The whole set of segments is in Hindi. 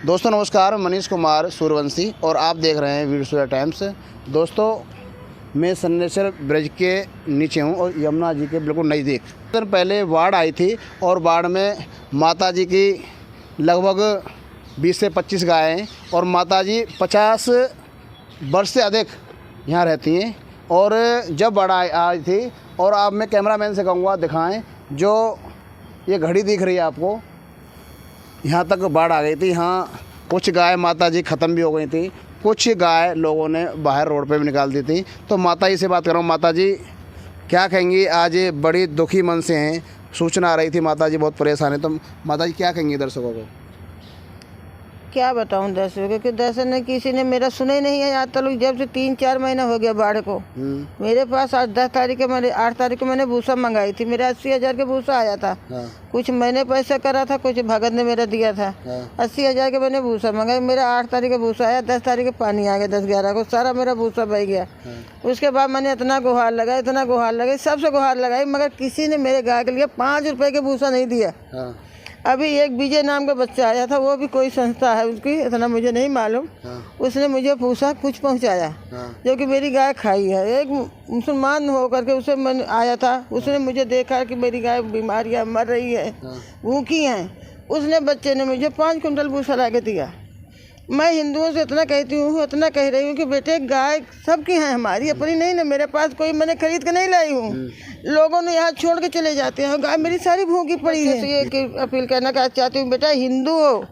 दोस्तों नमस्कार, मनीष कुमार सूर्यवंशी और आप देख रहे हैं वीर सूर्या टाइम्स। दोस्तों मैं सन्नेसर ब्रिज के नीचे हूं और यमुना जी के बिल्कुल नज़दीक। दिन पहले बाढ़ आई थी और बाढ़ में माता जी की लगभग 20 से 25 गायें हैं और माता जी 50 वर्ष से अधिक यहाँ रहती हैं। और जब बाढ़ आई थी और अब मैं कैमरामैन से कहूँगा दिखाएं, जो ये घड़ी दिख रही है आपको, यहाँ तक बाढ़ आ गई थी। यहाँ कुछ गाय माता जी ख़त्म भी हो गई थी, कुछ गाय लोगों ने बाहर रोड पे भी निकाल दी थी। तो माता जी से बात कर रहा हूँ। माता जी क्या कहेंगी? आज बड़ी दुखी मन से हैं, सूचना आ रही थी माता जी बहुत परेशान है, तो माता जी क्या कहेंगी दर्शकों को? क्या बताऊं दर्शकों कि दर्शन ने किसी ने मेरा सुना ही नहीं है। आज तक जब से 3-4 महीना हो गया बाढ़ को। मेरे पास आज 10 तारीख के मैंने 8 तारीख को मैंने भूसा मंगाई थी। मेरा 80,000 के भूसा आया था। कुछ मैंने पैसा करा था, कुछ भगत ने मेरा दिया था। 80,000 के मैंने भूसा मंगाई। मेरा 8 तारीख का भूसा आया, 10 तारीख के पानी आ गया, 10-11 को सारा मेरा भूसा बह गया। उसके बाद मैंने इतना गुहार लगाई, इतना गुहार लगाई, सबसे गुहार लगाई, मगर किसी ने मेरे गाय के लिए 5 रुपए के भूसा नहीं दिया। अभी एक विजय नाम का बच्चा आया था, वो भी कोई संस्था है उसकी, इतना मुझे नहीं मालूम। उसने मुझे भूसा कुछ पहुंचाया, जो कि मेरी गाय खाई है। एक मुसलमान होकर के उसे मन आया था, उसने मुझे देखा कि मेरी गाय बीमारियां मर रही है, भूखी हैं। उसने बच्चे ने मुझे 5 कुंटल भूसा ला के दिया। मैं हिंदुओं से इतना कहती हूँ, इतना कह रही हूँ कि बेटे गाय सबकी है, हमारी अपनी नहीं ना। मेरे पास कोई मैंने खरीद के नहीं लाई हूँ, लोगों ने यहाँ छोड़ के चले जाते हैं। गाय मेरी सारी भूखी पड़ी है। ये कि अपील करना चाहती हूँ, बेटा हिंदू हो,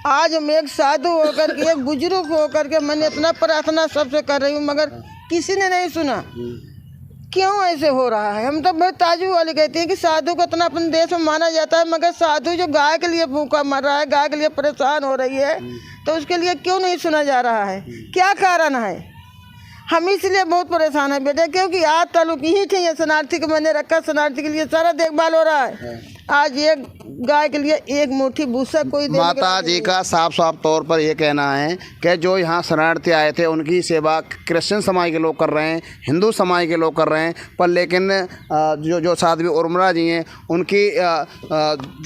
आज हम एक साधु होकर के, एक बुजुर्ग होकर के मैंने इतना प्रार्थना सबसे कर रही हूँ, मगर किसी ने नहीं सुना। क्यों ऐसे हो रहा है? हम तो बहुत ताजू वाले कहते हैं कि साधु को इतना अपने देश में माना जाता है, मगर साधु जो गाय के लिए भूखा मर रहा है, गाय के लिए परेशान हो रही है, तो उसके लिए क्यों नहीं सुना जा रहा है? क्या कारण है? हम इसलिए बहुत परेशान है बेटे, क्योंकि आज तालुक यही थे, शरणार्थी को मैंने रखा, शरणार्थी के लिए सारा देखभाल हो रहा है। आज एक गाय के लिए एक मुट्ठी भूसा कोई माता जी का साफ साफ तौर पर ये कहना है कि जो यहाँ शरणार्थी आए थे उनकी सेवा क्रिश्चियन समाज के लोग कर रहे हैं, हिंदू समाज के लोग कर रहे हैं, पर लेकिन जो साध्वी उर्मिला जी हैं उनकी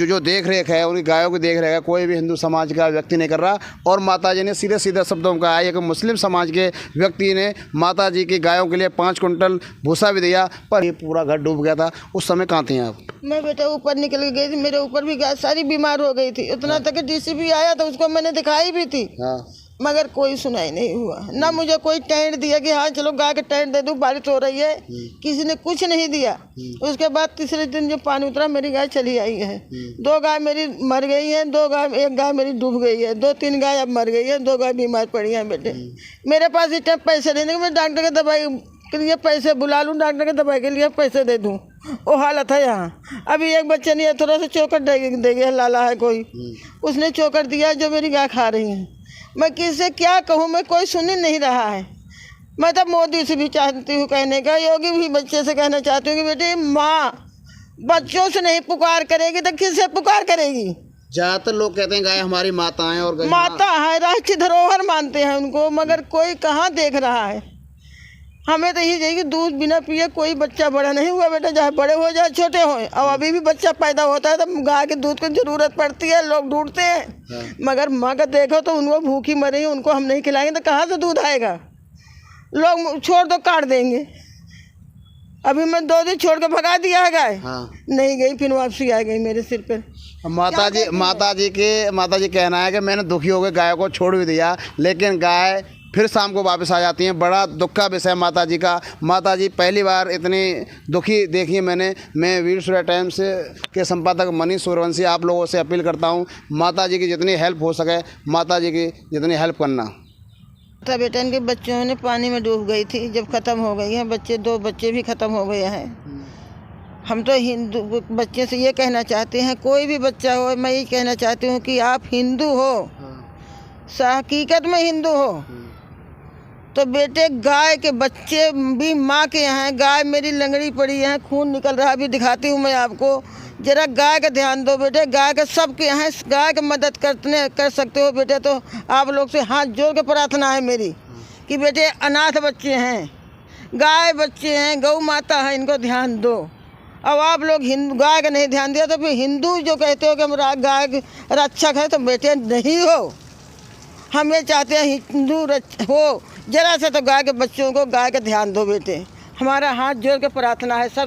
जो देख रेख है, उनकी गायों की देख रेख है, कोई भी हिंदू समाज का व्यक्ति नहीं कर रहा। और माता जी ने सीधे सीधे शब्दों में कहा है कि मुस्लिम समाज के व्यक्ति ने माता जी की गायों के लिए 5 कुंटल भूसा भी दिया, पर ये पूरा घर डूब गया था। उस समय कहाँ थी आप? मैं बेटा ऊपर निकल गई थी, मेरे ऊपर भी गाय सारी बीमार हो गई थी। उतना तक डीसीपी आया था, उसको मैंने दिखाई भी थी, मगर कोई सुनाई नहीं हुआ। ना मुझे कोई टेंट दिया कि हाँ चलो गाय के टेंट दे दूँ, बारिश हो रही है, किसी ने कुछ नहीं दिया। उसके बाद तीसरे दिन जो पानी उतरा, मेरी गाय चली आई है। 2 गाय मेरी मर गई है, 2 गाय, एक गाय मेरी डूब गई है, 2-3 गाय अब मर गई है, 2 गाय बीमार पड़ी हैं। बेटे मेरे पास इस टाइम पैसे नहीं है, मैं डॉक्टर के दवाई के लिए पैसे बुला लूँ, डॉक्टर के दवाई के लिए पैसे दे दूँ, वो हालत है यहाँ। अभी एक बच्चे ने थोड़ा सा चोकर दे गया, लाला है कोई, उसने चोकर दिया जो मेरी गाय खा रही है। मैं किससे क्या कहूँ? मैं कोई सुन ही नहीं रहा है। मैं तो मोदी से भी चाहती हूँ कहने का, योगी भी बच्चे से कहना चाहती हूँ कि बेटे माँ बच्चों से नहीं पुकार करेगी तो किससे पुकार करेगी? ज़्यादातर लोग कहते हैं गाय हमारी माता है और माता है, राष्ट्रीय धरोहर मानते हैं उनको, मगर कोई कहाँ देख रहा है। हमें तो यही चाहिए कि दूध बिना पिए कोई बच्चा बड़ा नहीं हुआ बेटा, चाहे बड़े हो जाए छोटे हो। और अभी भी बच्चा पैदा होता है तो गाय के दूध की जरूरत पड़ती है, लोग ढूंढते हैं। मगर माँ का देखो तो उनको भूखी मरी, उनको हम नहीं खिलाएंगे तो कहाँ से दूध आएगा? लोग छोड़ दो, काट देंगे। अभी मैं 2 दिन छोड़ के भगा दिया है गाय, नहीं गई, फिर वापसी आ गई मेरे सिर पर। माता जी कहना है कि मैंने दुखी होकर गाय को छोड़ भी दिया, लेकिन गाय फिर शाम को वापस आ जाती हैं। बड़ा दुख का विषय माता जी का। माता जी पहली बार इतनी दुखी देखी मैंने। मैं वीर सूर्या टाइम्स के संपादक मनीष सूर्यवंशी आप लोगों से अपील करता हूं, माता जी की जितनी हेल्प हो सके माता जी की जितनी हेल्प करना। था बेटा, इनके बच्चों ने पानी में डूब गई थी, जब ख़त्म हो गई हैं बच्चे, 2 बच्चे भी ख़त्म हो गए हैं। हम तो हिंदू बच्चे से ये कहना चाहते हैं, कोई भी बच्चा हो, मैं ये कहना चाहती हूँ कि आप हिंदू हो, हकीकत में हिंदू हो, तो बेटे गाय के बच्चे भी माँ के यहाँ हैं। गाय मेरी लंगड़ी पड़ी है, खून निकल रहा है, अभी दिखाती हूँ मैं आपको। जरा गाय का ध्यान दो बेटे, गाय के सबके यहाँ गाय की मदद कर सकते हो बेटे, तो आप लोग से हाथ जोड़ के प्रार्थना है मेरी कि बेटे अनाथ बच्चे हैं, गाय बच्चे हैं, गौ माता है, इनको ध्यान दो। अब आप लोग हिंदू गाय का नहीं ध्यान दिया तो फिर हिंदू जो कहते हो कि हम गाय रक्षक है, तो बेटे नहीं हो। हम ये चाहते हैं हिंदू हो, जरा सा तो गाय के बच्चों को गाय का ध्यान दो बेटे। हमारा हाथ जोड़ के प्रार्थना है सब